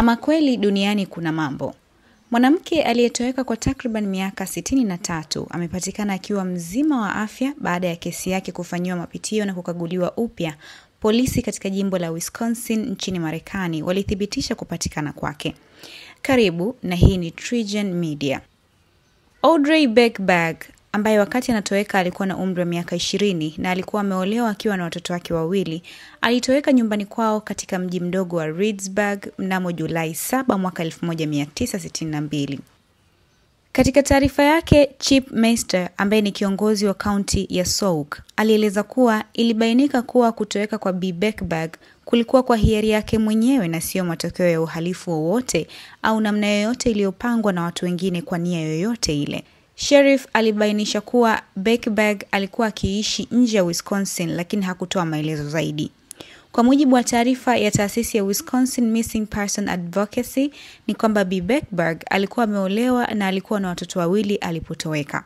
Ama kweli duniani kuna mambo. Mwanamke aliyetoweka kwa takriban miaka 63 amepatikana akiwa mzima wa afya baada ya kesi yake kufanyiwa mapitio na kukaguliwa upya. Polisi katika jimbo la Wisconsin nchini Marekani walithibitisha kupatikana kwake. Karibu na hii ni TriGen Media. Audrey Beckberg ambaye wakati anatoweka alikuwa na umri wa miaka 20 na alikuwa ameolewa akiwa na watoto wake wawili, alitoweka nyumbani kwao katika mji mdogo wa Reedsburg mnamo Julai 7 mwaka 1962. Katika taarifa yake, Chip Meister ambaye ni kiongozi wa kaunti ya Sauk alieleza kuwa ilibainika kuwa kutoweka kwa Bi Beckberg kulikuwa kwa hiari yake mwenyewe na sio matokeo ya uhalifu wowote au namna yoyote iliyopangwa na watu wengine kwa nia yoyote ile. Sheriff alibainisha kuwa Beckberg alikuwa akiishi nje ya Wisconsin lakini hakutoa maelezo zaidi. Kwa mujibu wa taarifa ya taasisi ya Wisconsin Missing Person Advocacy ni kwamba Bi Beckberg alikuwa ameolewa na alikuwa na watoto wawili alipotoweka.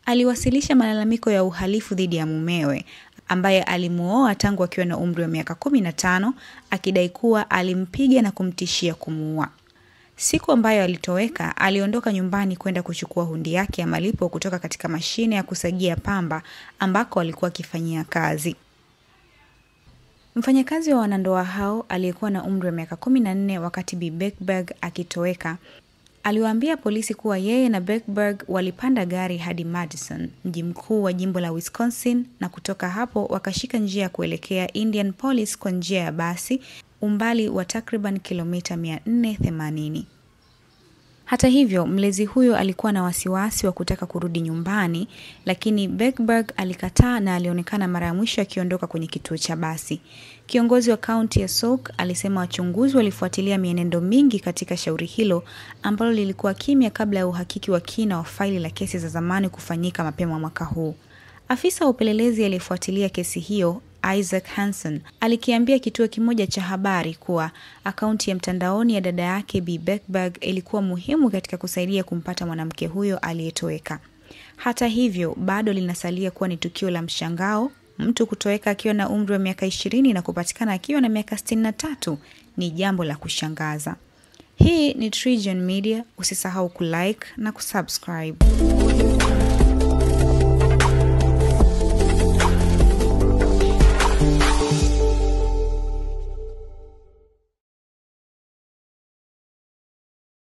Aliwasilisha malalamiko ya uhalifu dhidi ya mumewe ambaye alimuoa tangu akiwa na umri wa miaka 15, akidai kuwa alimpiga na kumtishia kumuua. Siku ambayo alitoweka, aliondoka nyumbani kwenda kuchukua hundi yake ya malipo kutoka katika mashine ya kusagia pamba ambako alikuwa akifanyia kazi. Mfanyakazi wa wanandoa hao aliyekuwa na umri wa miaka 14 wakati Bi Beckberg akitoweka, aliwaambia polisi kuwa yeye na Beckberg walipanda gari hadi Madison, mji mkuu wa jimbo la Wisconsin, na kutoka hapo wakashika njia ya kuelekea Indianapolis kwa njia ya basi, umbali wa takriban kilomita 480. Hata hivyo, mlezi huyo alikuwa na wasiwasi wa kutaka kurudi nyumbani, lakini Beckberg alikataa na alionekana mara ya mwisho akiondoka kwenye kituo cha basi. Kiongozi wa kaunti ya Sauk alisema wachunguzi walifuatilia mienendo mingi katika shauri hilo ambalo lilikuwa kimya kabla ya uhakiki wa kina wa faili la kesi za zamani kufanyika mapema mwaka huu. Afisa wa upelelezi aliyefuatilia kesi hiyo, Isaac Hansen, alikiambia kituo kimoja cha habari kuwa akaunti ya mtandaoni ya dada yake Bi Beckberg ilikuwa muhimu katika kusaidia kumpata mwanamke huyo aliyetoweka. Hata hivyo, bado linasalia kuwa ni tukio la mshangao. Mtu kutoweka akiwa na umri wa miaka 20 na kupatikana akiwa na miaka 63 ni jambo la kushangaza. Hii ni TriGen Media, usisahau kulike na kusubscribe.